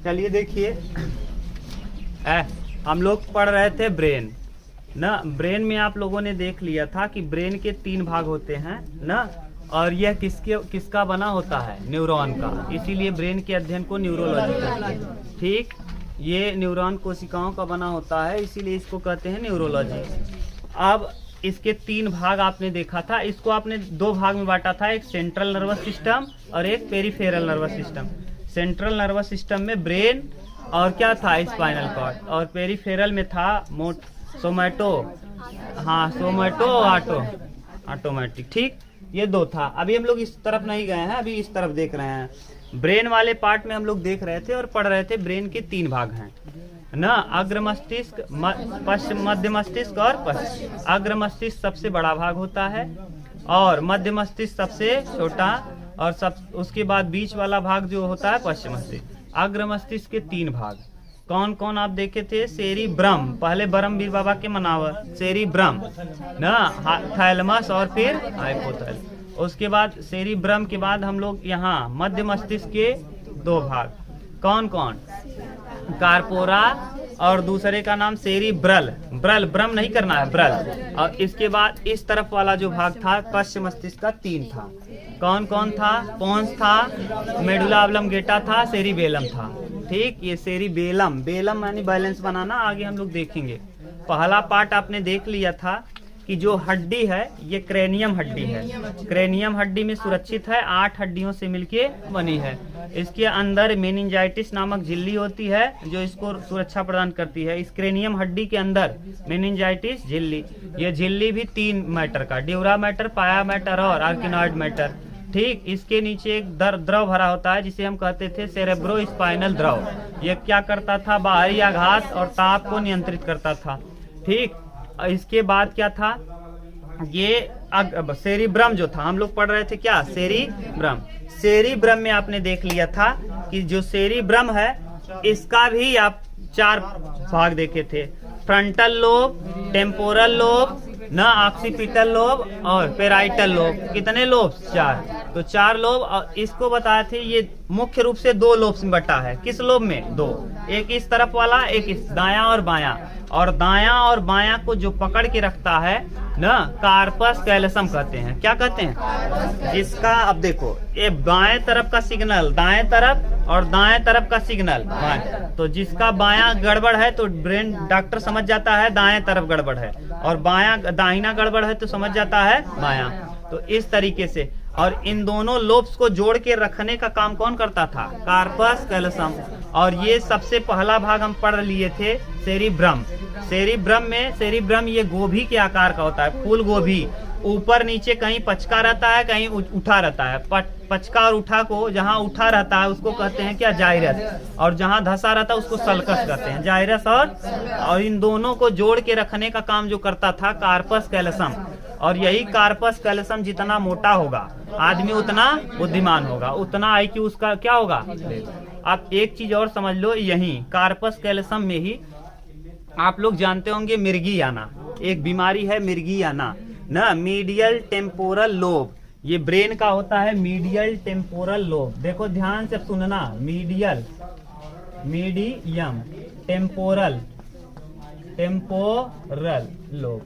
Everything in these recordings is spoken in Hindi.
चलिए देखिए, हम लोग पढ़ रहे थे ब्रेन ना। ब्रेन में आप लोगों ने देख लिया था कि ब्रेन के 3 भाग होते हैं ना, और यह किसका बना होता है? न्यूरॉन का। इसीलिए ब्रेन के अध्ययन को न्यूरोलॉजी कहते हैं। ठीक, ये न्यूरॉन कोशिकाओं का बना होता है, इसीलिए इसको कहते हैं न्यूरोलॉजी। अब इसके 3 भाग आपने देखा था। इसको आपने 2 भाग में बांटा था, एक सेंट्रल नर्वस सिस्टम और एक peripheral nervous system. Central nervous system में ब्रेन और क्या था? Spinal cord. और पेरिफेरल में था सोमैटो, हाँ सोमैटो ऑटोमेटिक। ठीक, ये 2 था। अभी हम लोग इस तरफ नहीं गए हैं, अभी इस तरफ देख रहे हैं। ब्रेन वाले पार्ट में हम लोग देख रहे थे और पढ़ रहे थे ब्रेन के 3 भाग हैं ना, अग्र मस्तिष्क, मध्य मस्तिष्क और पश्चिम। अग्र मस्तिष्क सबसे बड़ा भाग होता है और मध्य मस्तिष्क सबसे छोटा, और उसके बाद बीच वाला भाग जो होता है पश्चिम मस्तिष्क। अग्र मस्तिष्क के 3 भाग कौन कौन आप देखे थे? सेरिब्रम, पहले ब्रह्मवीर बाबा के मनावर, सेरिब्रम ना, थैलमस और फिर हाइपोथैलेमस। उसके बाद सेरिब्रम के बाद हम लोग यहाँ मध्य मस्तिष्क के 2 भाग कौन कौन? कार्पोरा और दूसरे का नाम सेरिब्रल, ब्रल, ब्रम नहीं करना है, ब्रल। और इसके बाद इस तरफ वाला जो भाग था पश्चिम मस्तिष्क का 3 था। कौन कौन था? पोन्स था, मेडुला ऑब्लंगेटा था, सेरिबेलम था। ठीक, ये सेरिबेलम, बेलम यानी बैलेंस बनाना, आगे हम लोग देखेंगे। पहला पार्ट आपने देख लिया था कि जो हड्डी है ये क्रेनियम हड्डी है। क्रेनियम हड्डी में सुरक्षित है, 8 हड्डियों से मिलके बनी है। इसके अंदर मेनिंजाइटिस नामक झिल्ली होती है जो इसको सुरक्षा प्रदान करती है। इस क्रेनियम हड्डी के अंदर मेनिंजाइटिस झिल्ली, ये झिल्ली भी 3 मैटर का, ड्यूरा मैटर, पाया मैटर और आर्किनॉइड मैटर। ठीक, इसके नीचे एक द्रव भरा होता है जिसे हम कहते थे सेरेब्रो स्पाइनल द्रव। ये क्या करता था? बाहरी आघात और ताप को नियंत्रित करता था। ठीक, इसके बाद क्या था? ये सेरिब्रम जो था, हम लोग पढ़ रहे थे क्या? सेरिब्रम। सेरिब्रम में आपने देख लिया था कि जो सेरिब्रम है इसका भी आप 4 भाग देखे थे, फ्रंटल लोब, टेम्पोरल लोब ना, ऑक्सीपिटल लोब और पेराइटल लोब। कितने लोब? 4। तो 4 लोब, और इसको बताए थे ये मुख्य रूप से 2 लोब्स में बटा है। किस लोब में? 2, एक इस तरफ वाला, एक इस, दायां और बायां। और दायां और बायां को जो पकड़ के रखता है ना, कार्पस कैलसम कहते हैं। क्या कहते हैं? इसका अब देखो, ये बाएं तरफ का सिग्नल दाएं तरफ और दाएं तरफ का सिग्नल बाएं। तो जिसका बायां गड़बड़ है तो ब्रेन डॉक्टर समझ जाता है दाएं तरफ गड़बड़ है, और बायां दाहिना गड़बड़ है तो समझ जाता है बायां। तो इस तरीके से, और इन दोनों लोब्स को जोड़ के रखने का काम कौन करता था? कार्पस कैलसम। और ये सबसे पहला भाग हम पढ़ लिए थे सेरिब्रम। सेरिब्रम ये गोभी के आकार का होता है, फूल गोभी। ऊपर नीचे कहीं पचका रहता है, कहीं उठा रहता है। पचका और उठा को, जहाँ उठा रहता है उसको कहते हैं क्या? जाइरस, और जहाँ धसा रहता है उसको सल्कस कहते हैं। जाइरस और इन दोनों को जोड़ के रखने का काम जो करता था कार्पस कैलसम। और यही कार्पस कैलसम जितना मोटा होगा आदमी उतना बुद्धिमान होगा, उतना IQ उसका क्या होगा? आप एक चीज और समझ लो, यही कार्पस कैलसम में ही आप लोग जानते होंगे मिर्गीयाना, एक बीमारी है मिर्गीयाना ना, मीडियल टेम्पोरल लोब। ये ब्रेन का होता है मीडियल टेम्पोरल लोब। देखो ध्यान से सुनना, मीडियम टेम्पोरल लोब।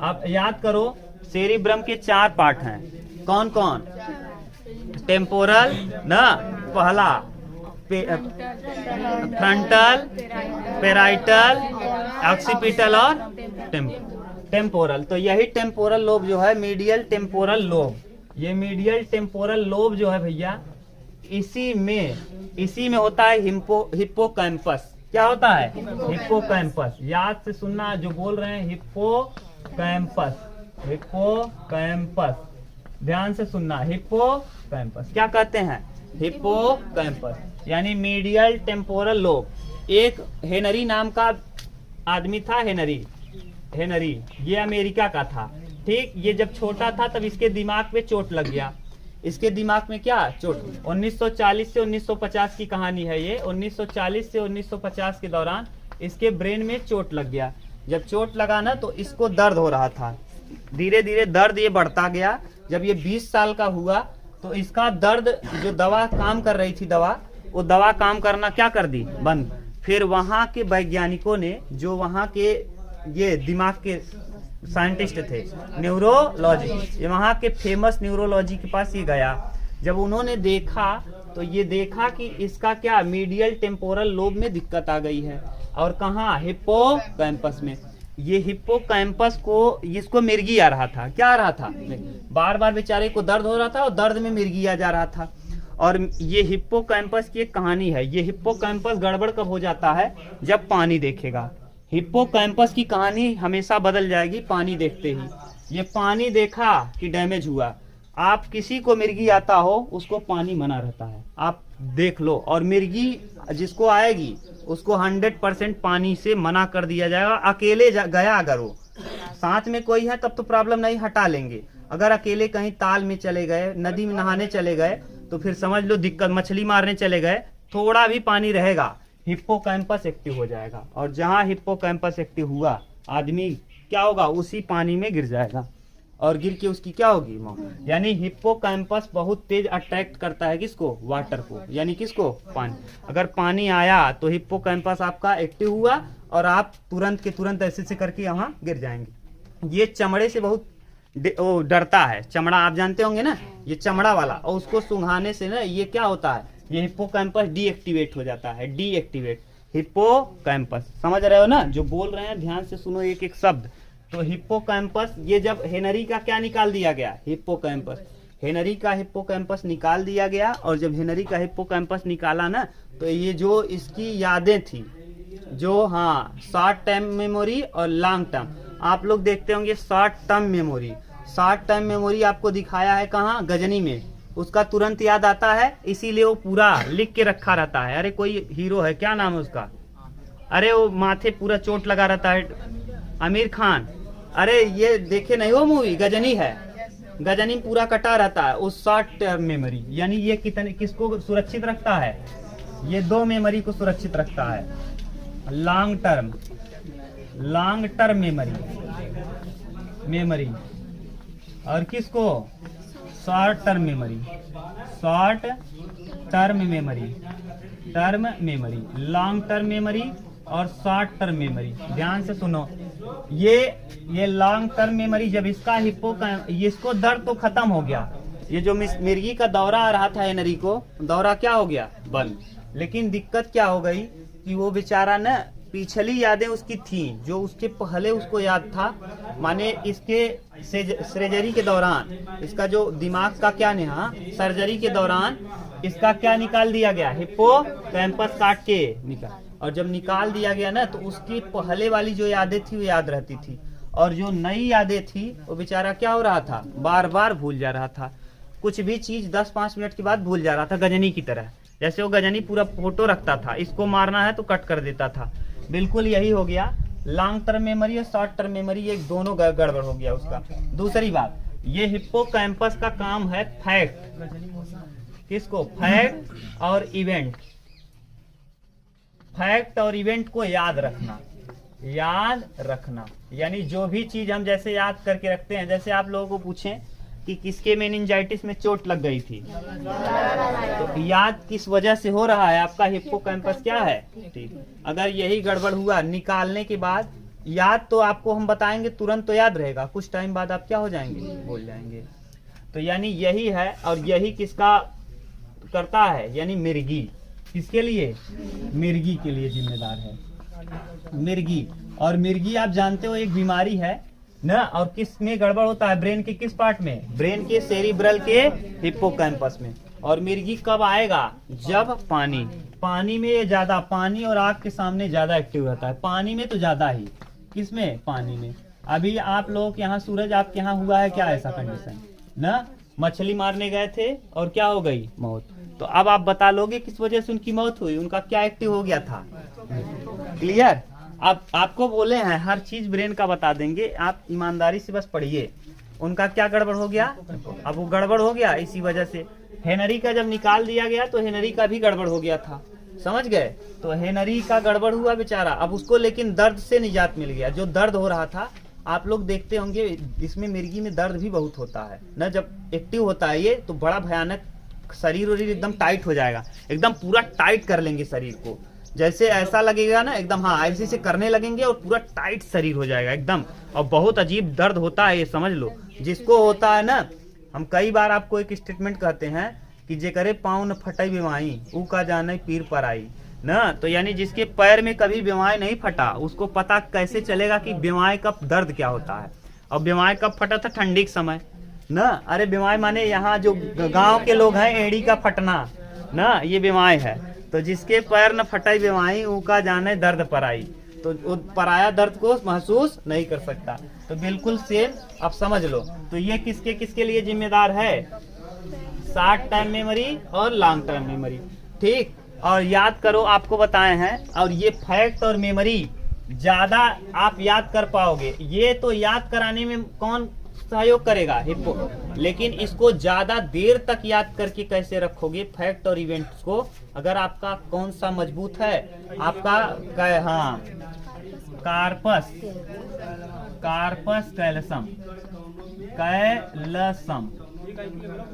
आप याद करो, सेरिब्रम के 4 पार्ट हैं। कौन कौन? टेम्पोरल ना, पहला फ्रंटल, पेराइटल, ऑक्सीपिटल और टेम्पोरल। तो यही टेम्पोरल लोब जो है मीडियल टेम्पोरल लोब, ये मीडियल टेम्पोरल लोब जो है भैया, इसी में होता है हिप्पोकैम्पस। क्या होता है? हिप्पोकैम्पस। याद से सुनना जो बोल रहे हैं, हिप्पोकैम्पस। ध्यान से सुनना, हिप्पोकैम्पस क्या कहते हैं? हिप्पोकैम्पस यानी मीडियल टेम्पोरल लोब। एक हेनरी नाम का आदमी था, हेनरी, ये अमेरिका का था। ठीक, ये जब छोटा था तब इसके दिमाग पे चोट लग गया। इसके दिमाग में क्या चोट? 1940 से 1950 की कहानी है ये। 1940 से 1950 के दौरान इसके ब्रेन में चोट लग गया। जब चोट लगा ना तो इसको दर्द हो रहा था, धीरे धीरे दर्द ये बढ़ता गया। जब ये 20 साल का हुआ तो इसका दर्द, जो दवा काम कर रही थी दवा, वो दवा काम करना क्या कर दी, बंद। फिर वहाँ के वैज्ञानिकों ने, जो वहाँ के ये दिमाग के साइंटिस्ट थे, न्यूरोलॉजी, ये वहाँ के फेमस न्यूरोलॉजी के पास ये गया। जब उन्होंने देखा तो ये देखा कि इसका क्या मीडियल टेम्पोरल लोब में दिक्कत आ गई है। और कहाँ, हिप्पोकैम्पस में। ये हिप्पोकैम्पस को, इसको मिर्गी आ रहा था। क्या आ रहा था, बार बार बेचारे को दर्द हो रहा था और दर्द में मिर्गी आ जा रहा था। और ये हिप्पोकैम्पस की एक कहानी है। ये हिप्पोकैम्पस गड़बड़ कब हो जाता है, जब पानी देखेगा। हिप्पोकैम्पस की कहानी हमेशा बदल जाएगी पानी देखते ही। ये पानी देखा कि डैमेज हुआ। आप किसी को मिर्गी आता हो, उसको पानी मना रहता है, आप देख लो। और मिर्गी जिसको आएगी उसको 100% पानी से मना कर दिया जाएगा। अकेले गया, अगर वो साथ में कोई है तब तो प्रॉब्लम नहीं, हटा लेंगे। अगर अकेले कहीं ताल में चले गए, नदी में नहाने चले गए, तो फिर समझ लो दिक्कत। मछली मारने चले गए, थोड़ा भी पानी रहेगा, हिप्पोकैम्पस एक्टिव हो जाएगा। और जहां हिप्पोकैम्पस एक्टिव हुआ, आदमी क्या होगा, उसी पानी में गिर जाएगा और गिर के उसकी क्या होगी, मौत। यानी हिप्पोकैम्पस बहुत तेज अट्रैक्ट करता है किसको, वाटर को, यानी किसको, पानी। अगर पानी आया तो हिप्पोकैम्पस आपका एक्टिव हुआ और आप तुरंत के तुरंत ऐसे से करके यहाँ गिर जाएंगे। ये चमड़े से बहुत डरता है, चमड़ा आप जानते होंगे ना, ये चमड़ा वाला। और उसको सुंघाने से ना ये क्या होता है, ये हिप्पोकैम्पस डीएक्टिवेट हो जाता है। डीएक्टिवेट हिप्पोकैम्पस, समझ रहे हो ना, जो बोल रहे हैं ध्यान से सुनो एक एक शब्द। तो हिप्पोकैम्पस, ये जब हेनरी का क्या निकाल दिया गया, हिप्पोकैम्पस, हेनरी का हिप्पोकैम्पस निकाल दिया गया। और जब हेनरी का हिप्पोकैम्पस निकाला ना, तो ये जो इसकी यादें थी, जो हाँ शॉर्ट टर्म मेमोरी और लॉन्ग टर्म, आप लोग देखते होंगे short term memory. Short term memory आपको दिखाया है कहाँ, गजनी में। उसका तुरंत याद आता है, इसीलिए वो पूरा लिख के रखा रहता है। अरे कोई हीरो है, क्या नाम है उसका, अरे वो माथे पूरा चोट लगा रहता है, आमिर खान। अरे ये देखे नहीं वो मूवी, गजनी है, गजनी पूरा कटा रहता है। उस शॉर्ट टर्म मेमोरी, यानी ये कितने किसको सुरक्षित रखता है, ये दो मेमोरी को सुरक्षित रखता है। लॉन्ग टर्म मेमोरी और किसको, short term memory. Long term memory और शॉर्ट टर्म मेमोरी। ध्यान से सुनो, ये लॉन्ग टर्म मेमोरी, जब इसका इसको दर्द तो खत्म हो गया। ये जो मिर्गी का दौरा आ रहा था हेनरी को, दौरा क्या हो गया, बंद। लेकिन दिक्कत क्या हो गई कि वो बेचारा न, पिछली यादें उसकी थी, जो उसके पहले उसको याद था, माने इसके सर्जरी के दौरान, इसका जो दिमाग का क्या नेहा, सर्जरी के दौरान इसका क्या निकाल दिया गया, हिप्पोकैम्पस काट के निकाल। और जब निकाल दिया गया ना, तो उसकी पहले वाली जो यादें थी वो याद रहती थी, और जो नई यादें थी वो बेचारा क्या हो रहा था, बार बार भूल जा रहा था। कुछ भी चीज 10-5 मिनट के बाद भूल जा रहा था, गजनी की तरह। जैसे वो गजनी पूरा फोटो रखता था, इसको मारना है तो कट कर देता था। बिल्कुल यही हो गया। लॉन्ग टर्म मेमोरी और शॉर्ट टर्म मेमोरी, एक दोनों गड़बड़ हो गया उसका। दूसरी बात, ये हिप्पोकैम्पस का काम है फैक्ट, किसको, फैक्ट और इवेंट। फैक्ट और इवेंट को याद रखना, यानी जो भी चीज हम जैसे याद करके रखते हैं। जैसे आप लोगों को पूछें कि किसके मेनिंजाइटिस में चोट लग गई थी, तो याद किस वजह से हो रहा है, आपका हिप्पोकैम्पस क्या है, ठीक। अगर यही गड़बड़ हुआ निकालने के बाद, याद तो आपको हम बताएंगे, तुरंत तो याद रहेगा, कुछ टाइम बाद आप क्या हो जाएंगे, भूल जाएंगे। तो यानी यही है, और यही किसका करता है, यानी मिर्गी। किसके लिए, मिर्गी के लिए जिम्मेदार है, मिर्गी। और मिर्गी आप जानते हो एक बीमारी है ना, और किस में गड़बड़ होता है, ब्रेन के किस पार्ट में, ब्रेन के सेरिब्रल के हिप्पोकैम्पस में। और मिर्गी कब आएगा, जब पानी में ये ज्यादा, पानी और आग के सामने ज्यादा एक्टिव रहता है। पानी में तो ज्यादा ही, किसमें, पानी में। अभी आप लोग यहाँ, सूरज आपके यहाँ हुआ है क्या ऐसा कंडीशन ना, मछली मारने गए थे और क्या हो गई, मौत। तो अब आप बता लोगे किस वजह से उनकी मौत हुई, उनका क्या एक्टिव हो गया था, क्लियर। अब आपको बोले हैं हर चीज ब्रेन का बता देंगे, आप ईमानदारी से बस पढ़िए। उनका क्या गड़बड़ हो गया, अब वो गड़बड़ हो गया इसी वजह से। हेनरी का जब निकाल दिया गया तो हेनरी का भी गड़बड़ हो गया था, समझ गए। तो हेनरी का गड़बड़ हुआ बेचारा, अब उसको लेकिन दर्द से निजात मिल गया। जो दर्द हो रहा था, आप लोग देखते होंगे इसमें मिर्गी में दर्द भी बहुत होता है ना, जब एक्टिव होता है ये तो बड़ा भयानक शरीर वरीर एकदम टाइट हो जाएगा, एकदम पूरा टाइट कर लेंगे शरीर को, जैसे ऐसा लगेगा ना एकदम, हाँ ऐसे से करने लगेंगे और पूरा टाइट शरीर हो जाएगा एकदम। और बहुत अजीब दर्द होता है, ये समझ लो। जिसको होता है ना, हम कई बार आपको एक स्टेटमेंट कहते हैं कि जे करे पाँव न फटाई बीमाई ऊ का जाने पीर पर आई ना, तो यानी जिसके पैर में कभी बीमारी नहीं फटा उसको पता कैसे चलेगा कि बीमारी का दर्द क्या होता है। और बीमारी कब फटा था? ठंडी के समय ना। अरे बीमारी माने यहाँ जो गांव के लोग हैं, एड़ी का फटना ना, ये बीमारी है। तो जिसके पैर न फटाई बीमारी ऊ का जाने दर्द पर आई, तो वो पराया दर्द को महसूस नहीं कर सकता। तो बिल्कुल सेम, आप समझ लो। तो ये किसके किसके लिए जिम्मेदार है? शॉर्ट टाइम मेमोरी और लॉन्ग टर्म मेमोरी, ठीक। और याद करो, आपको बताए हैं, और ये फैक्ट और मेमोरी ज्यादा आप याद कर पाओगे। ये तो याद कराने में कौन सहयोग करेगा? हिप्पो। लेकिन इसको ज्यादा देर तक याद करके कैसे रखोगे फैक्ट और इवेंट्स को? अगर आपका कौन सा मजबूत है? आपका हाँ, कार्पस कैलसम,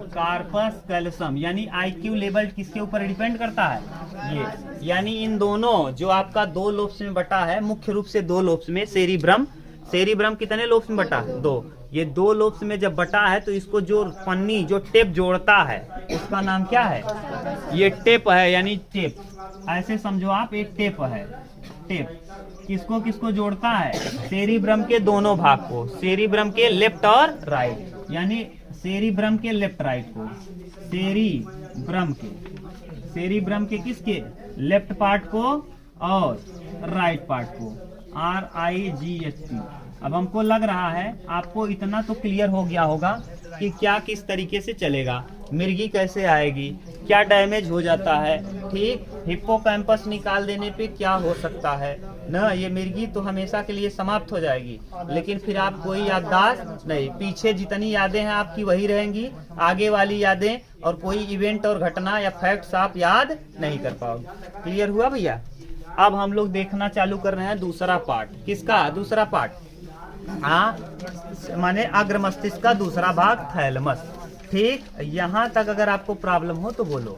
कार्पस कैल्शियम, यानी आईक्यू लेवल किसके ऊपर डिपेंड करता है? ये, यानी इन दोनों जो आपका दो लोब्स में बटा है, मुख्य रूप से दो लोब्स में, सेरिब्रम कितने लोब्स में बटा है? 2। ये 2 लोब्स में जब बटा है तो इसको जो पन्नी, जो टेप जोड़ता है उसका नाम क्या है? ये टेप है, यानी टेप। ऐसे समझो आप, एक टेप है। टेप किसको किसको जोड़ता है? सेरिब्रम के दोनों भाग को, सेरिब्रम के लेफ्ट और राइट, यानी सेरिब्रम के लेफ्ट राइट को, सेरिब्रम के किसके? लेफ्ट पार्ट को और राइट पार्ट को, RIGHT। अब हमको लग रहा है आपको इतना तो क्लियर हो गया होगा कि क्या किस तरीके से चलेगा, मिर्गी कैसे आएगी, क्या डैमेज हो जाता है, ठीक। हिप्पोकैम्पस निकाल देने पे क्या हो सकता है ना, ये मिर्गी तो हमेशा के लिए समाप्त हो जाएगी, लेकिन फिर आप कोई याददाश्त नहीं, पीछे जितनी यादें हैं आपकी वही रहेंगी, आगे वाली यादें और कोई इवेंट और घटना या फैक्ट्स आप याद नहीं कर पाओगे। क्लियर हुआ भैया? अब हम लोग देखना चालू कर रहे हैं दूसरा पार्ट। किसका दूसरा पार्ट? हाँ, माने अग्र मस्तिष्क का दूसरा भाग, थैलेमस, ठीक। यहाँ तक अगर आपको प्रॉब्लम हो तो बोलो,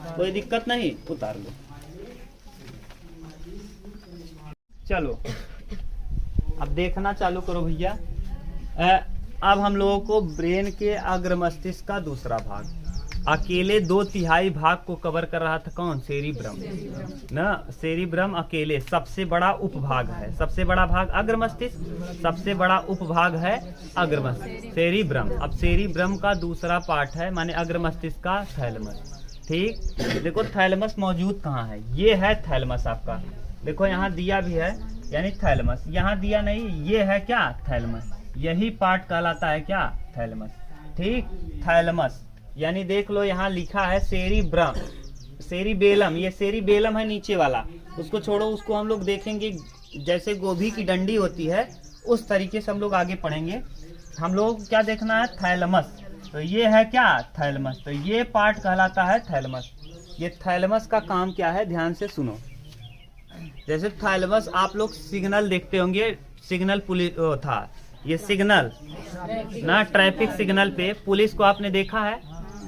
कोई दिक्कत नहीं, उतार लो। चलो अब देखना चालू करो भैया। अब हम लोगों को ब्रेन के अग्र मस्तिष्क का दूसरा भाग, अकेले 2/3 भाग को कवर कर रहा था कौन? सेरिब्रम ना। सेरिब्रम अकेले सबसे बड़ा उपभाग है, सबसे बड़ा भाग अग्र मस्तिष्क, सबसे बड़ा उपभाग है अग्र मस्तिष्क, सेरिब्रम। अब सेरिब्रम का दूसरा पार्ट है, माने अग्र मस्तिष्क का थैलेमस, ठीक। देखो थैलेमस मौजूद कहाँ है? ये है थैलेमस आपका, देखो यहाँ दिया भी है, यानी थैलेमस। यहाँ दिया नहीं, ये है क्या? थैलेमस। यही पार्ट कहलाता है क्या? थैलेमस, ठीक। थैलेमस यानी देख लो यहाँ लिखा है सेरिब्रम, सेरिबेलम, ये सेरिबेलम है नीचे वाला, उसको छोड़ो, उसको हम लोग देखेंगे जैसे गोभी की डंडी होती है उस तरीके से हम लोग आगे पढ़ेंगे। हम लोग क्या देखना है? थैलेमस। तो ये है क्या? थैलेमस। तो ये पार्ट कहलाता है थैलेमस। ये थैलेमस का काम क्या है? ध्यान से सुनो। जैसे थैलेमस आप लोग सिग्नल देखते होंगे, सिग्नल पुलिस था, ये सिग्नल ना, ट्रैफिक सिग्नल पे पुलिस को आपने देखा है?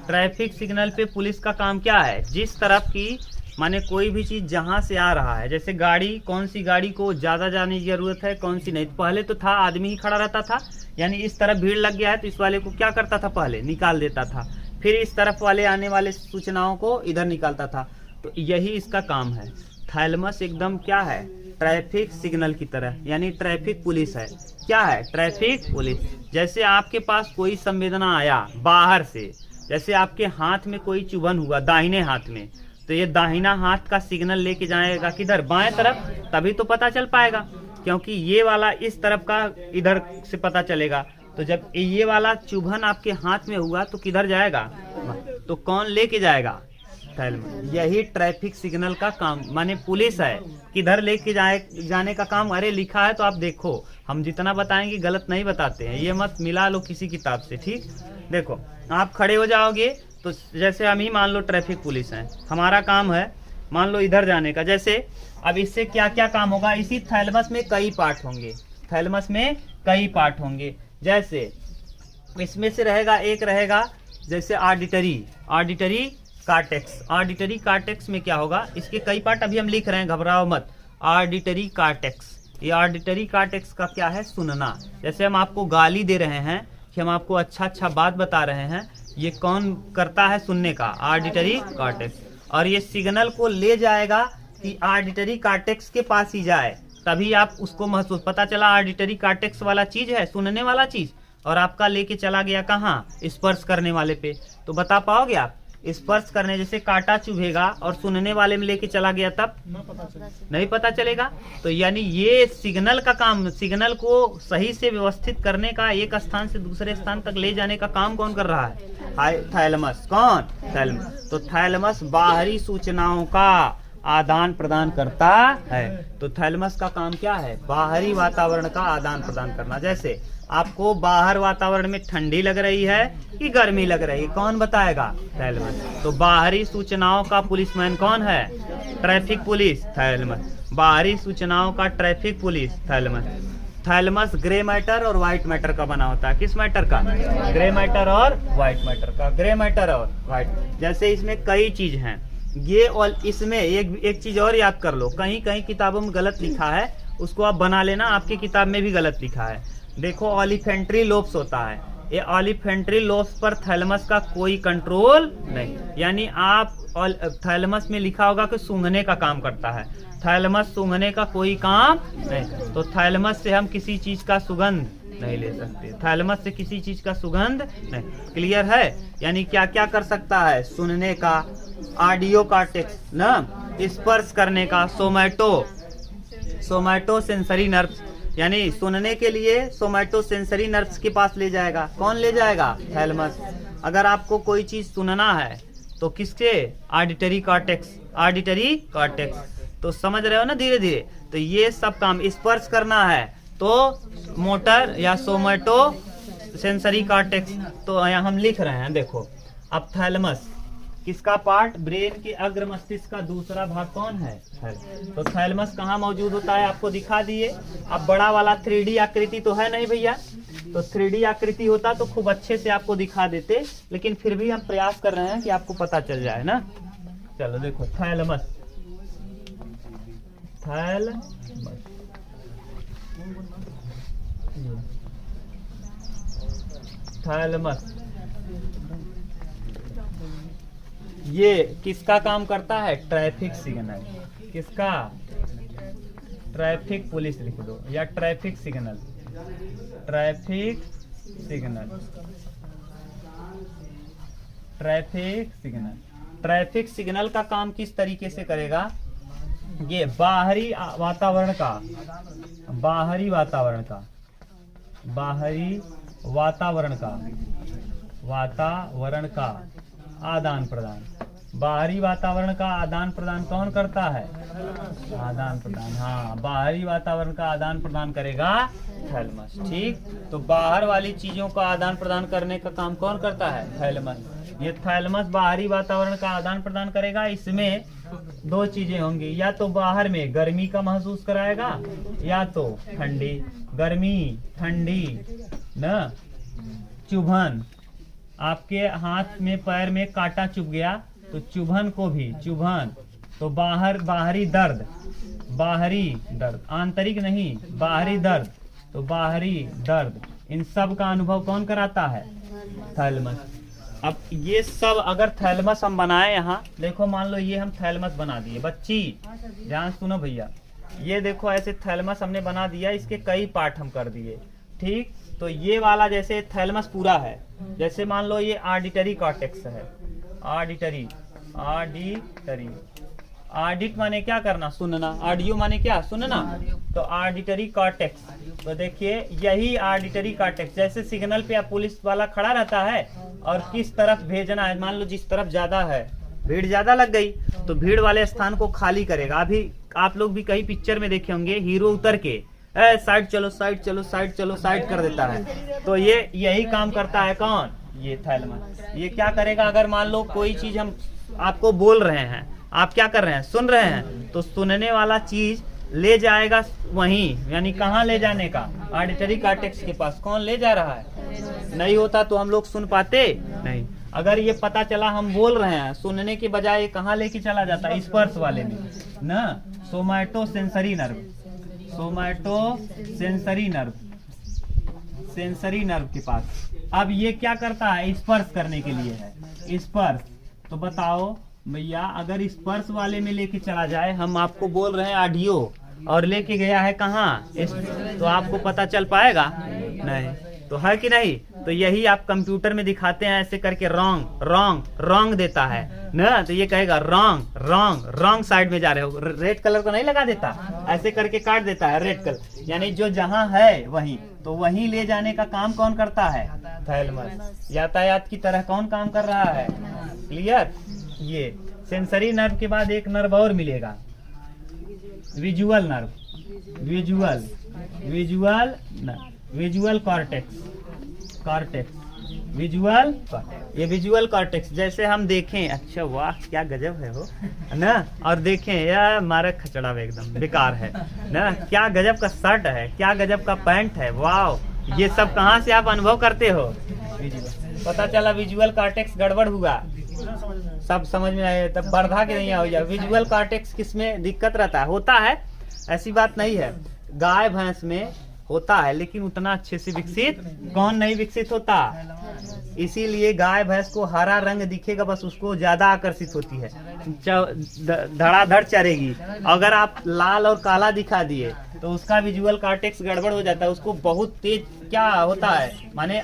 ट्रैफिक सिग्नल पे पुलिस का काम क्या है? जिस तरफ की माने कोई भी चीज जहां से आ रहा है, जैसे गाड़ी, कौन सी गाड़ी को ज्यादा जाने की जरूरत है, कौन सी नहीं। पहले तो था आदमी ही खड़ा रहता था, यानी इस तरफ भीड़ लग गया है तो इस वाले को क्या करता था? पहले निकाल देता था, फिर इस तरफ वाले आने वाले सूचनाओं को इधर निकालता था। तो यही इसका काम है। थैलेमस एकदम क्या है? ट्रैफिक सिग्नल की तरह, यानी ट्रैफिक पुलिस है। क्या है? Traffic police. जैसे आपके पास कोई संवेदना आया बाहर से, जैसे आपके हाथ में कोई चुभन हुआ दाहिने हाथ में, तो ये दाहिना हाथ का सिग्नल लेके जाएगा किधर? बाएं तरफ, तभी तो पता चल पाएगा, क्योंकि ये वाला इस तरफ का इधर से पता चलेगा। तो जब ये वाला चुभन आपके हाथ में हुआ तो किधर जाएगा? तो कौन लेके जाएगा? थैलेमस। यही ट्रैफिक सिग्नल का काम, माने पुलिस है, किधर लेके जाने का काम। अरे लिखा है तो आप देखो, हम जितना बताएंगे गलत नहीं बताते हैं, ये मत मिला लो किसी किताब से, ठीक। देखो आप खड़े हो जाओगे तो जैसे हम ही मान लो ट्रैफिक पुलिस हैं, हमारा काम है मान लो इधर जाने का। जैसे अब इससे क्या क्या काम होगा? इसी थैलेमस में कई पार्ट होंगे, थैलेमस में कई पार्ट होंगे। जैसे इसमें से रहेगा, एक रहेगा जैसे ऑडिटरी कार्टेक्स। ऑडिटरी कार्टेक्स में क्या होगा, इसके कई पार्ट अभी हम लिख रहे हैं, घबराओ मत। ऑडिटरी कार्टेक्स, ये ऑडिटरी कार्टेक्स का क्या है, सुनना। जैसे हम आपको गाली दे रहे हैं कि हम आपको अच्छा बात बता रहे हैं, ये कौन करता है, सुनने का, ऑडिटरी कार्टेक्स। और ये सिग्नल को ले जाएगा कि ऑडिटरी कार्टेक्स के पास ही जाए, तभी आप उसको महसूस, पता चला ऑडिटरी कार्टेक्स वाला चीज है, सुनने वाला चीज, और आपका लेके चला गया कहाँ, स्पर्श करने वाले पे। तो बता पाओगे आप, स्पर्श करने जैसे कांटा चुभेगा और सुनने वाले में लेके चला गया तब नहीं पता चलेगा। तो यानी ये सिग्नल का काम, सिग्नल को सही से व्यवस्थित करने का, एक स्थान से दूसरे स्थान तक ले जाने का काम कौन कर रहा है, थैलेमस। कौन, थैलेमस। तो थैलेमस बाहरी सूचनाओं का आदान प्रदान करता है। तो थैलेमस का काम क्या है, बाहरी वातावरण का आदान प्रदान करना। जैसे आपको बाहर वातावरण में ठंडी लग रही है कि गर्मी लग रही है, कौन बताएगा, थैलेमस। तो बाहरी सूचनाओं का पुलिसमैन कौन है, ट्रैफिक पुलिस, थैलेमस। बाहरी सूचनाओं का traffic police, thalamus. Thalamus grey matter और व्हाइट मैटर का बना होता है। किस मैटर का, ग्रे मैटर और व्हाइट मैटर का। ग्रे मैटर और व्हाइट, जैसे इसमें कई चीज हैं ये, और इसमें एक चीज और याद कर लो, कहीं कहीं किताबों में गलत लिखा है, उसको आप बना लेना, आपकी किताब में भी गलत लिखा है। देखो ऑलिफेंट्री लोब्स होता है, ये ऑलिफेंट्री लोब्स पर थैलेमस का कोई कंट्रोल नहीं। यानी आप थैलेमस में लिखा होगा कि सूंघने का काम करता है, थैलेमस सूंघने का कोई काम नहीं। तो थैलेमस से हम किसी चीज का सुगंध नहीं ले सकते, थैलेमस से किसी चीज का सुगंध नहीं। क्लियर है। यानी क्या क्या कर सकता है, सुनने का, ऑडियो कार्टेक्स ना, स्पर्श करने का, सोमैटो सेंसरी नर्व्स, यानी सुनने के लिए सोमैटो सेंसरी नर्व्स के पास ले जाएगा। कौन ले जाएगा, थैलेमस। अगर आपको कोई चीज सुनना है तो किसके, ऑडिटरी कार्टेक्स, ऑडिटरी कार्टेक्स। तो समझ रहे हो ना धीरे धीरे। तो ये सब काम, स्पर्श करना है तो मोटर या सोमैटो सेंसरी कार्टेक्स। तो यहाँ हम लिख रहे हैं, देखो अब थैलेमस किसका पार्ट, ब्रेन के अग्र मस्तिष्क का दूसरा भाग कौन है, तो थैलेमस कहाँ मौजूद होता है आपको दिखा दिए। अब बड़ा वाला 3D आकृति तो है नहीं भैया, तो 3D आकृति होता तो खूब अच्छे से आपको दिखा देते, लेकिन फिर भी हम प्रयास कर रहे हैं कि आपको पता चल जाए ना। चलो देखो थैलेमस, थैलेमस ये किसका काम करता है, ट्रैफिक सिग्नल। किसका, ट्रैफिक पुलिस लिख दो, या traffic signal, traffic signal, traffic signal. Traffic signal का काम किस तरीके से करेगा, ये बाहरी वातावरण का, बाहरी वातावरण का, बाहरी वातावरण का, वातावरण का आदान प्रदान। बाहरी वातावरण का आदान प्रदान कौन करता है, आदान प्रदान, हाँ, बाहरी वातावरण का आदान प्रदान करेगा थैलेमस। ठीक, तो बाहर वाली चीजों का आदान प्रदान करने का काम कौन करता है, थैलेमस। ये थैलेमस बाहरी वातावरण का आदान प्रदान करेगा। इसमें दो चीजें होंगी, या तो बाहर में गर्मी का महसूस कराएगा, या तो ठंडी, गर्मी, ठंडी न, चुभन, आपके हाथ में पैर में कांटा चुभ गया तो चुभन को भी, चुभन तो बाहरी दर्द, बाहरी दर्द, आंतरिक नहीं, बाहरी दर्द, तो बाहरी दर्द, इन सब का अनुभव कौन कराता है, थैलेमस। अब ये सब अगर थैलेमस हम बनाए, यहाँ देखो मान लो ये हम थैलेमस बना दिए, बच्ची ध्यान सुनो भैया, ये देखो ऐसे थैलेमस हमने बना दिया, इसके कई पार्ट हम कर दिए। ठीक, तो ये वाला जैसे थैलेमस पूरा है, जैसे मान लो ये ऑडिटरी कॉर्टेक्स है, ऑडिटरी, ऑडिटरी, ऑडिट माने क्या करना, सुनना, ऑडियो माने क्या, सुनना, तो ऑडिटरी कॉर्टेक्स। तो देखिए यही ऑडिटरी कॉर्टेक्स, जैसे सिग्नल पे आप पुलिस वाला खड़ा रहता है और किस तरफ भेजना है, मान लो जिस तरफ ज्यादा है, भीड़ ज्यादा लग गई तो भीड़ वाले स्थान को खाली करेगा। अभी आप लोग भी कई पिक्चर में देखे होंगे, हीरो उतर के साइड चलो, साइड चलो, साइड चलो, साइड कर देता है। तो ये यही काम करता है कौन, ये थैलेमस। ये क्या करेगा, अगर मान लो कोई चीज हम आपको बोल रहे हैं, आप क्या कर रहे हैं, सुन रहे हैं, तो सुनने वाला चीज ले जाएगा वहीं, यानी कहाँ ले जाने का, ऑडिटरी कॉर्टेक्स के पास। कौन ले जा रहा है, नहीं होता तो हम लोग सुन पाते नहीं। अगर ये पता चला हम बोल रहे हैं, सुनने के बजाय ये कहाँ लेके चला जाता है, स्पर्श वाले में ना, सोमैटो सेंसरी नर्व, सोमैटो सेंसरी नर्व के पास। अब ये क्या करता है, स्पर्श करने के लिए है, स्पर्श। तो बताओ भैया, अगर स्पर्श वाले में लेके चला जाए, हम आपको बोल रहे हैं ऑडियो और लेके गया है कहाँ, तो आपको पता चल पाएगा नहीं, तो है कि नहीं। तो यही आप कंप्यूटर में दिखाते हैं ऐसे करके, रॉन्ग रॉन्ग रॉन्ग देता है ना, तो ये कहेगा रॉन्ग रॉन्ग रॉन्ग साइड में जा रहे हो, रेड कलर को नहीं लगा देता, ऐसे करके काट देता है रेड कलर, यानी जो जहां है वहीं, तो वहीं ले जाने का काम कौन करता है, थैलेमस। यातायात की तरह कौन काम कर रहा है, क्लियर। ये सेंसरी नर्व के बाद एक नर्व और मिलेगा, विजुअल नर्व, विजुअल कॉर्टेक्स, ये विजुअल कॉर्टेक्स। जैसे हम देखें, अच्छा वाह क्या गजब है वो ना, और देखें यह हमारा खचड़ा एकदम बेकार है ना, क्या गजब का शर्ट है, क्या गजब का पैंट है, वाह, ये सब कहाँ से आप अनुभव करते हो, पता चला विजुअल कॉर्टेक्स गड़बड़ हुआ, सब समझ में आए, तब बढ़ा के नहीं हो जाए। विजुअल कॉर्टेक्स किसमें दिक्कत रहता है, होता है, ऐसी बात नहीं है, गाय भैंस में होता है, लेकिन उतना अच्छे से विकसित कौन नहीं विकसित होता, इसीलिए गाय भैंस को हरा रंग दिखेगा बस, उसको ज्यादा आकर्षित होती है, धड़ाधड़ चरेगी। अगर आप लाल और काला दिखा दिए तो उसका विजुअल कॉर्टेक्स गड़बड़ हो जाता है, उसको बहुत तेज क्या होता है, माने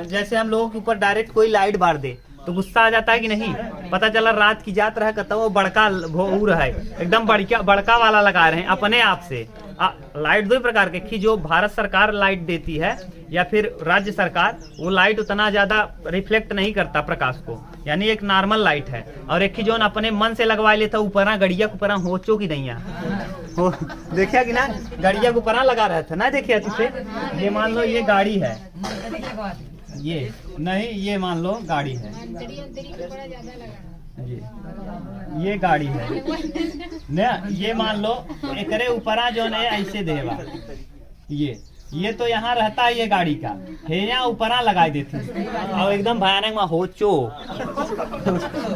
जैसे हम लोगों के ऊपर डायरेक्ट कोई लाइट बार दे तो गुस्सा आ जाता है कि नहीं, पता चला रात की जात रहा कहता वो बड़का भोर है, एकदम बड़का वाला लगा रहे हैं अपने आप से। लाइट दो प्रकार के, कि जो भारत सरकार लाइट देती है या फिर राज्य सरकार, वो लाइट उतना ज्यादा रिफ्लेक्ट नहीं करता प्रकाश को, यानी एक नॉर्मल लाइट है, और एक ही जो अपने मन से लगवा लेता ऊपरा गड़िया ऊपरा होचो की नहीं हो, देखिए कि ना, गड़िया को ऊपरा लगा रहा था ना, देखिए तुझे, ये मान लो ये गाड़ी है, ये नहीं, ये मान लो गाड़ी है, ये गाड़ी है ना, ये मान लो एकरे ऊपरा जो है ऐसे देवा, ये तो यहाँ रहता है, ये गाड़ी का है, यहाँ ऊपरा लगाई देती और एकदम भयानक में हो चो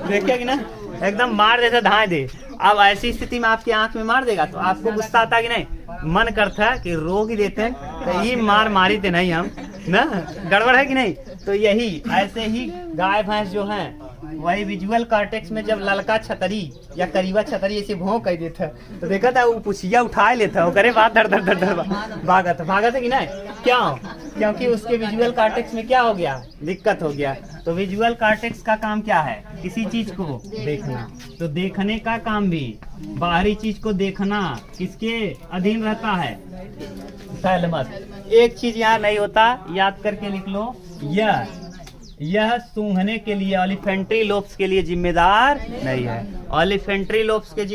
देखिए कि ना, एकदम मार देता धाए दे। अब ऐसी स्थिति में आपकी आंख में मार देगा तो आपको गुस्सा आता है कि नहीं, मन करता है कि रोक ही देते हैं, तो ये मारी थे नहीं हम ना, गड़बड़ है कि नहीं। तो यही ऐसे ही गाय भैंस जो हैं, वही विजुअल कॉर्टेक्स में जब ललका छतरी या करीबा छतरी ऐसे भोंक कर देता तो देखा था वो पुछिया उठा लेता, वो करे बात धड़ धड़ धड़ धड़ भागत है कि नहीं, क्यों, क्योंकि उसके विजुअल कॉर्टेक्स में क्या हो गया, दिक्कत हो गया। तो विजुअल कॉर्टेक्स का काम क्या है, किसी चीज को देखना, तो देखने का काम भी, बाहरी चीज को देखना किसके अधीन रहता है, थैलेमस। एक चीज यहाँ नहीं होता, याद करके लिख लो, यह सूंघने के लिए ऑलिफेंट्री लोब्स के लिए जिम्मेदार नहीं है, ऑलिफेंट्री लोब्स के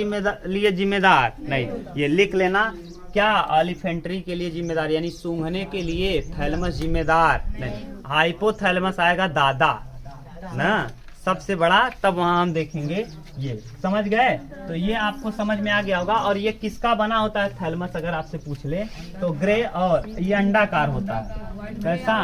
लिए जिम्मेदार नहीं, ये लिख लेना, क्या ऑलिफेंट्री के लिए जिम्मेदार, यानी सूंघने के लिए थैलेमस जिम्मेदार नहीं, हाइपोथैलेमस आएगा दादा ना सबसे बड़ा, तब वहां हम देखेंगे, ये समझ गए। तो ये आपको समझ में आ गया होगा। और ये किसका बना होता है थैलेमस, अगर आपसे पूछ ले तो ग्रे, और ये अंडाकार होता है, कैसा,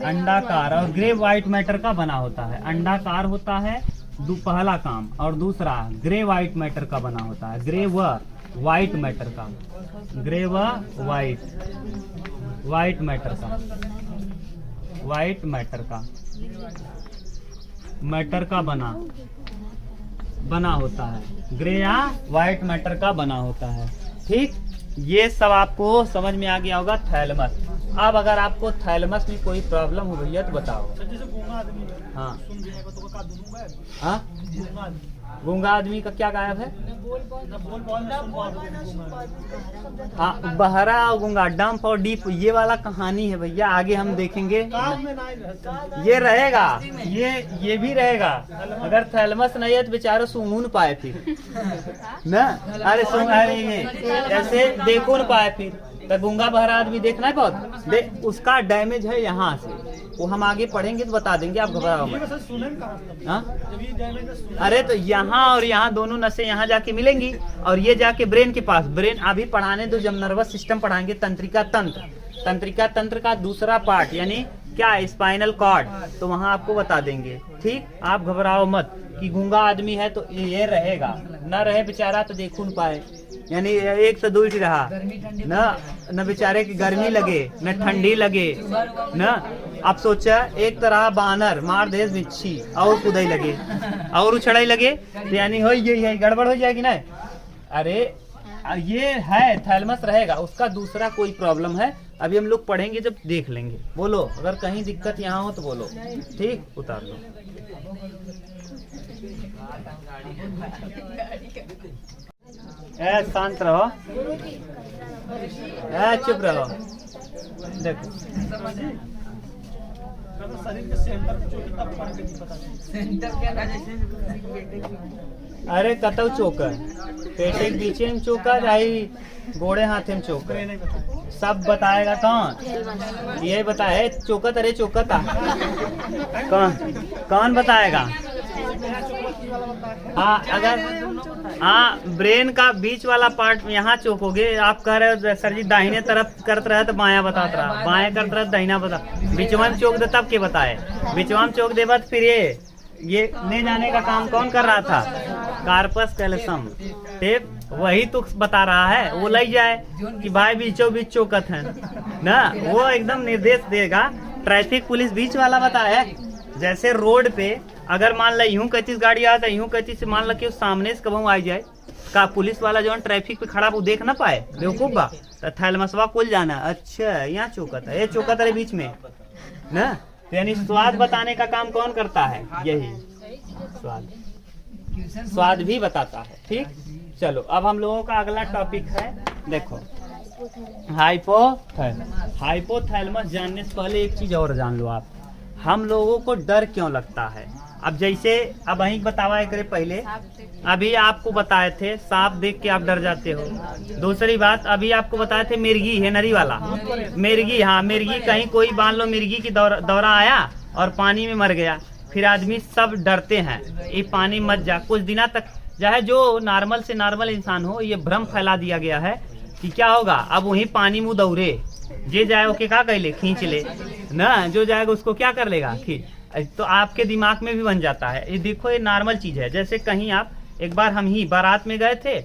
अंडाकार, और ग्रे व्हाइट मैटर का बना होता है, अंडाकार होता है पहला काम, और दूसरा ग्रे व्हाइट मैटर का बना होता है, ग्रे व व्हाइट मैटर का, ग्रे व व्हाइट मैटर का, व्हाइट मैटर का बना होता है, ग्रे या व्हाइट मैटर का बना होता है। ठीक, ये सब आपको समझ में आ गया होगा थैलेमस। अब अगर आपको थैलेमस में कोई प्रॉब्लम हो गई है तो बताओ। हाँ हाँ, गूंगा आदमी का क्या गायब है, हाँ, बहरा और गूंगा, डंप और डीप, ये वाला कहानी है भैया, आगे हम देखेंगे। ये रहेगा, ये भी रहेगा, अगर थैलेमस नहीं है तो बेचारा सूंघ पाए फिर ना, अरे सूंघ, अरे ये ऐसे देखो न पाए फिर, तो गूंगा बहरा आदमी देखना है बहुत, उसका डैमेज है यहाँ से, वो हम आगे पढ़ेंगे तो बता देंगे, आप घबराओ मत। अरे तो यहाँ और यहाँ दोनों नसें यहाँ जाके मिलेंगी, और ये जाके ब्रेन के पास, ब्रेन अभी पढ़ाने दो, जब नर्वस सिस्टम पढ़ाएंगे, तंत्रिका तंत्र का दूसरा पार्ट, यानी क्या स्पाइनल कॉर्ड, तो वहाँ आपको बता देंगे। ठीक, आप घबराओ मत कि गूंगा आदमी है तो ये रहेगा, न रहे बेचारा तो देख न पाए, यानी एक तो दूर रहा न बेचारे की गर्मी लगे न ठंडी लगे न। आप सोचा एक तरह बानर मार दे बिच्छी और कुदाई लगे और उछड़ाई लगे, तो यानी हो यही गड़बड़ हो जाएगी ना। अरे ये है थैलमस रहेगा, उसका दूसरा कोई प्रॉब्लम है, अभी हम लोग पढ़ेंगे जब देख लेंगे। बोलो अगर कहीं दिक्कत यहाँ हो तो बोलो। ठीक, उतार लो। शांत रहो, चुप रहो। देखो अरे कतौ चोकर पेटे के बीचे में चोकर आई गोड़े हाथे में चोकर सब बताएगा कौन? ये बताए चोकत, अरे चोकता कौन बताएगा? हाँ, अगर ब्रेन का बीच वाला पार्ट यहाँ चोकोगे। आप कह रहे हो सर जी दाहिने तरफ करते रहे तो बायां बताता रहा, बाएं करते रहे दाहिना बता, बीचवा में चोक दे तब के बताए, बीचवा में चोक दे बाद फिर ये ले जाने का काम कौन कर रहा था? कार्पस कैल्शियम टेप, वही तो बता रहा है, वो ले जाए कि भाई बीचों बीच चौकत है ना, वो एकदम निर्देश देगा। ट्रैफिक पुलिस बीच वाला बताया, जैसे रोड पे अगर मान लो यूं कैसी गाड़ी आता है, यूं कैसी से मान लो कि सामने से कब आ जाए का पुलिस वाला जो ट्रैफिक पे खड़ा वो देख ना पाए, बेवकूफ बा, तो थैलमसवा खुल जाना। अच्छा यहाँ चौकत है, ये चौकत है बीच में ना, यानी स्वाद बताने का काम कौन करता है? यही स्वाद भी बताता है। ठीक, चलो अब हम लोगों का अगला टॉपिक है, देखो हाइपोथैलेमस। जानने से पहले एक चीज और जान लो आप, हम लोगों को डर क्यों लगता है? अब जैसे अब वही बतावा करे पहले, अभी आपको बताए थे सांप देख के आप डर जाते हो। दूसरी बात अभी आपको बताए थे मिर्गी है, नरी वाला मिर्गी। हाँ, मिर्गी कहीं कोई मान लो मिर्गी की दौरा आया और पानी में मर गया, फिर आदमी सब डरते हैं ये पानी मत जा, कुछ दिनों तक चाहे जो नॉर्मल से नॉर्मल इंसान हो, ये भ्रम फैला दिया गया है कि क्या होगा अब वही पानी मुँह दौड़े, जे जाए ओके क्या कर ले, खींच ले ना, जो जाएगा उसको क्या कर लेगा, खींच। तो आपके दिमाग में भी बन जाता है। ये देखो ये नॉर्मल चीज है। जैसे कहीं आप एक बार हम ही बारात में गए थे,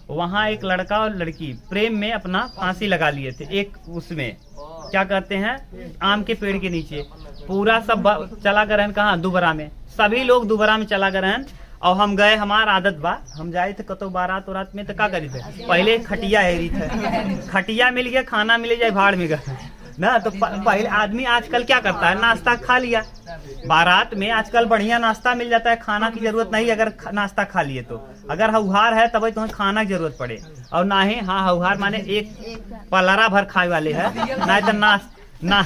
वहाँ एक लड़का और लड़की प्रेम में अपना फांसी लगा लिए थे, एक उसमें क्या कहते हैं आम के पेड़ के नीचे। पूरा सब चला गए रहन कहाँ, दुबरा में, सभी लोग दुबरा में चला गए रहन। और हम गए, हमारा आदत बा, हम जाए थे कतो बारात उरात में तो क्या करी थे, पहले खटिया हेरी थे, खटिया मिल गया, खाना मिल जाए, भाड़ में गए ना। तो पहले आदमी आजकल क्या करता है, नाश्ता खा लिया, बारात में आजकल बढ़िया नाश्ता मिल जाता है, खाना की जरूरत नहीं अगर नाश्ता खा लिए तो। अगर हौहार है तभी तुम्हें खाना की जरूरत पड़े, और ना ही हाँ हौहार माने एक पलरा भर खाए वाले है, नहीं तो ना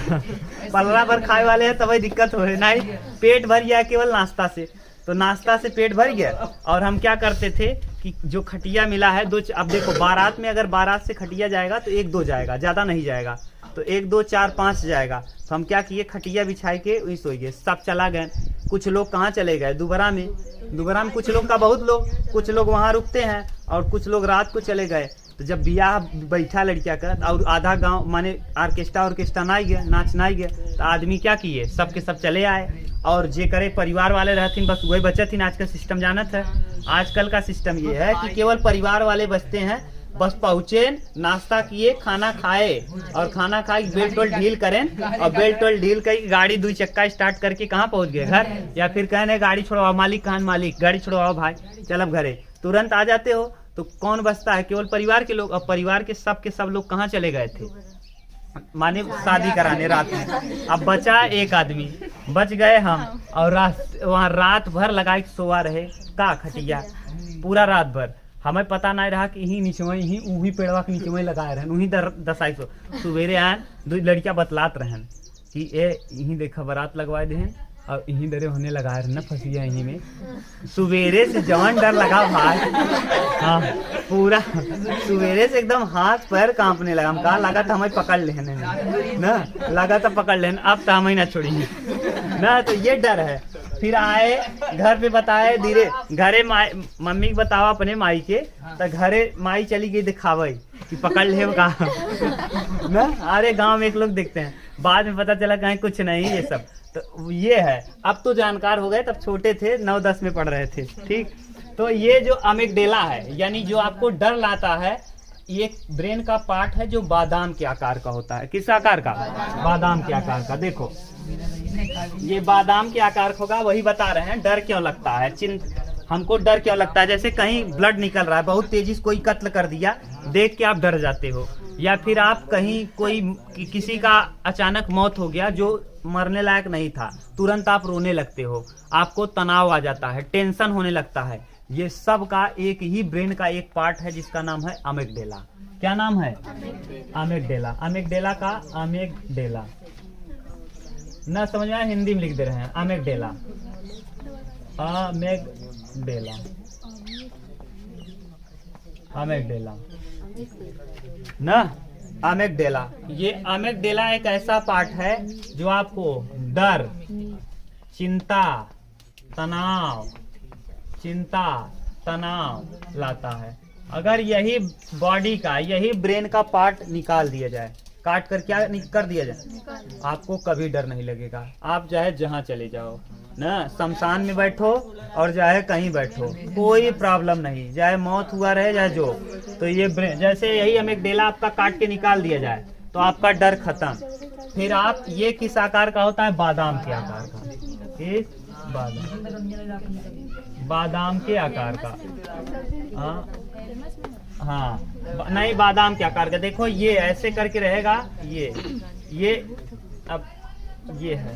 पलरा भर खाए वाले है तभी दिक्कत हो रही, नहीं पेट भर गया केवल नाश्ता से, तो नाश्ता से पेट भर गया। और हम क्या करते थे कि जो खटिया मिला है दो, अब देखो बारात में अगर बारात से खटिया जाएगा तो 1-2 जाएगा, ज्यादा नहीं जाएगा, तो 1, 2, 4, 5 जाएगा। तो हम क्या किए, खटिया बिछाई के वही सो गए, सब चला गए। कुछ लोग कहाँ चले गए, दुबरा में कुछ लोग का बहुत लोग, कुछ लोग वहाँ रुकते हैं और कुछ लोग रात को चले गए। तो जब बियाह बैठा लड़किया का और आधा गांव माने ऑर्केस्ट्रा ना गया, नाच ना गया, तो आदमी क्या किए, सबके सब चले आए। और जे करे परिवार वाले रहते बस वही बचे थी। आज का सिस्टम जानत है, आजकल का सिस्टम ये है कि केवल परिवार वाले बचते हैं, बस पहुँचे, नाश्ता किए, खाना खाए, और खाना खाए बेल्ट वेल्ट ढील करें, और बेल्ट वेल्ट ढील कर गाड़ी 2 चक्का स्टार्ट करके कहाँ पहुँच गए, घर। या फिर कहने गाड़ी छोड़वाओ, मालिक कहाँ, मालिक गाड़ी छोड़वाओ भाई, चल अब घरे, तुरंत आ जाते हो। तो कौन बचता है, केवल परिवार के लोग। और परिवार के सब लोग कहाँ चले गए थे, माने शादी कराने रात में। अब बचा एक आदमी, बच गए हम, और वहाँ रात भर लगा के सोवा रहे का खटिया, पूरा रात भर। हमें पता नहीं रहा कि यही नीचे यही उही पेड़वा के नीचे लगाए रहन, वही दसाई सो सवेरे आन 2 लड़कियां बतलात रहन कि यही देखा बारात लगवाए दे और यही डरे होने लगाए रहन, फंसिया यही में। सवेरे से जवान डर लगा भाई, हाँ पूरा सवेरे से एकदम हाथ पैर कांपने लगा। हम कहा लगा था हमें पकड़ लेने ना, लगा था पकड़ लेने, अब तो हमें ना छोड़ेंगे ना। तो ये डर है। फिर आए घर पे बताए धीरे घरे मम्मी को बताओ अपने माई के, तो घरे माई चली गई दिखावे कि पकड़ ले का ना। अरे गांव में एक लोग देखते हैं, बाद में पता चला कहीं कुछ नहीं ये सब। तो ये है, अब तो जानकार हो गए, तब छोटे थे 9-10 में पढ़ रहे थे। ठीक, तो ये जो अमिगडाला है यानी जो आपको डर लाता है, ये ब्रेन का पार्ट है जो बादाम के आकार का होता है। किस आकार का? बादाम के आकार का। देखो ये बादाम के आकार का होगा, वही बता रहे हैं डर क्यों लगता है। हमको डर क्यों लगता है, जैसे कहीं ब्लड निकल रहा है, बहुत तेजी से कोई कत्ल कर दिया, देख के आप डर जाते हो। या फिर आप कहीं किसी का अचानक मौत हो गया जो मरने लायक नहीं था, तुरंत आप रोने लगते हो, आपको तनाव आ जाता है, टेंशन होने लगता है। ये सब का एक ही ब्रेन का एक पार्ट है जिसका नाम है अमिगडाला। क्या नाम है? अमिगडाला। अमिगडाला का अमिगडाला ना समझ में, हिंदी में लिख दे रहे हैं अमिगडाला। अमिगडाला, अमिगडाला ना, अमिगडाला। ये अमिगडाला एक ऐसा पार्ट है जो आपको डर, चिंता, तनाव लाता है। अगर यही बॉडी का, यही ब्रेन का पार्ट निकाल दिया जाए, काट कर क्या कर दिया जाए, आपको कभी डर नहीं लगेगा। आप चाहे जहाँ चले जाओ ना, शमशान में बैठो और चाहे कहीं बैठो, कोई प्रॉब्लम नहीं, चाहे मौत हुआ रहे चाहे जो। तो ये ब्रेन, जैसे यही अमिगडाला आपका काट के निकाल दिया जाए तो आपका डर खत्म। फिर आप, ये किस आकार का होता है? बादाम के आकार का। किस? बादाम के आकार का। हाँ नहीं, बादाम के आकार का। देखो ये ऐसे करके रहेगा, ये अब ये है,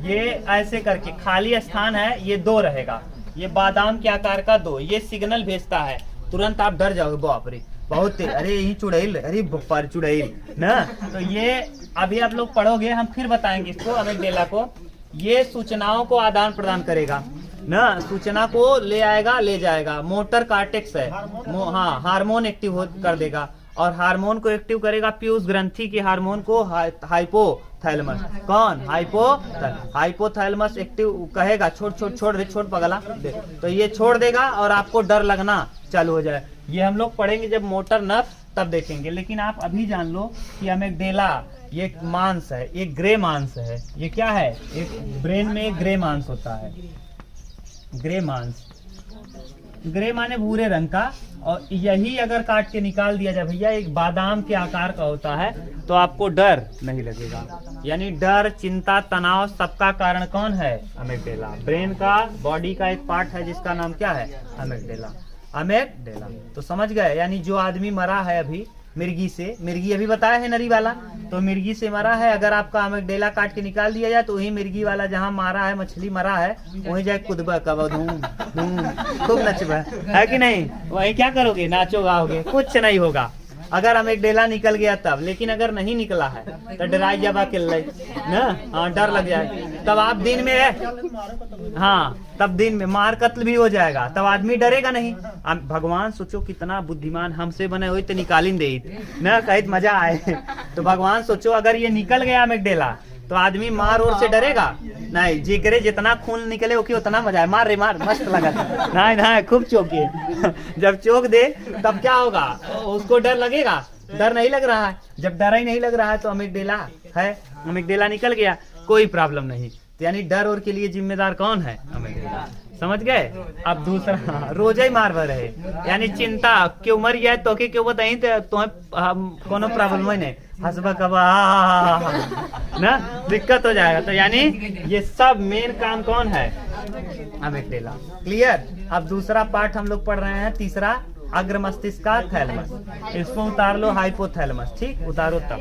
ये ऐसे करके खाली स्थान है, ये 2 रहेगा। ये बादाम के आकार का 2, ये सिग्नल भेजता है, तुरंत आप डर जाओगे, बाप रे बहुत तेज, अरे यही चुड़ैल, अरे पर चुड़ैल ना। तो ये अभी आप लोग पढ़ोगे, हम फिर बताएंगे इसको, अमिगडाला को। ये सूचनाओं को आदान प्रदान करेगा ना, सूचना को ले आएगा, ले जाएगा। मोटर कॉर्टेक्स है, हाँ हार्मोन एक्टिव कर देगा, और हार्मोन को एक्टिव करेगा पीयूष ग्रंथि के हार्मोन को हाइपोथैलेमस। कौन? हाइपोथैलेमस एक्टिव कहेगा छोड़ दे पगला दे, तो ये छोड़ देगा और आपको डर लगना चालू हो जाए। ये हम लोग पढ़ेंगे जब मोटर नर्व, तब देखेंगे। लेकिन आप अभी जान लो कि अमिगडाला ये मांस है, एक ग्रे मांस है। ये क्या है? एक ब्रेन में एक ग्रे मांस होता है, ग्रे मांस। ग्रे माने भूरे रंग का, और यही अगर काट के निकाल दिया जाए भैया, एक बादाम के आकार का होता है, तो आपको डर नहीं लगेगा। यानी डर, चिंता, तनाव सबका कारण कौन है? अमिगडाला। ब्रेन का, बॉडी का एक पार्ट है जिसका नाम क्या है? अमिगडाला। अमिगडाला। तो समझ गए? यानी जो आदमी मरा है अभी मिर्गी से, मिर्गी अभी बताया है नरी वाला, तो मिर्गी से मरा है, अगर आपका अमिगडाला काट के निकाल दिया जाए तो वही मिर्गी वाला जहाँ मारा है, मछली मरा है, वहीं जाए कुदबा कब खूब नचबा, है कि नहीं? वही क्या करोगे? नाचो गाओगे, कुछ नहीं होगा अगर अमिगडाला निकल गया तब। लेकिन अगर नहीं निकला है तो डराई जाबा के ना, हाँ डर लग जाए, तब आप दिन में, हाँ तब दिन में मार कत्ल भी हो जाएगा, तब आदमी डरेगा नहीं। भगवान सोचो कितना बुद्धिमान हमसे बने हुए, तो निकालिन दे ना, कहीं मजा आए। तो भगवान सोचो अगर ये निकल गया अमिगडाला, तो आदमी मार और से डरेगा नहीं, जी करे जितना खून निकले ओके उतना मजा है, मार रे मार, मस्त लगा। नहीं खूब चौके जब चौक दे तब क्या होगा? उसको डर लगेगा? डर नहीं लग रहा है। जब डर ही नहीं लग रहा है तो अमिगडाला है, अमिगडाला निकल गया, कोई प्रॉब्लम नहीं। तो यानी डर और के लिए जिम्मेदार कौन है? अमिगडाला। समझ गए? अब दूसरा, रोजा ही मार भर है, यानी चिंता क्यों मर गया तो क्यों बताई, तो कोनो प्रॉब्लम नहीं, हंसबा कबा ना, दिक्कत हो जाएगा। तो यानी ये सब मेन काम कौन है? अमिगडाला। क्लियर? अब दूसरा पार्ट हम लोग पढ़ रहे हैं, तीसरा, अग्र मस्तिष्क का थैलेमस। इसको उतार लो, हाइपोथैलेमस। ठीक, उतारो तब।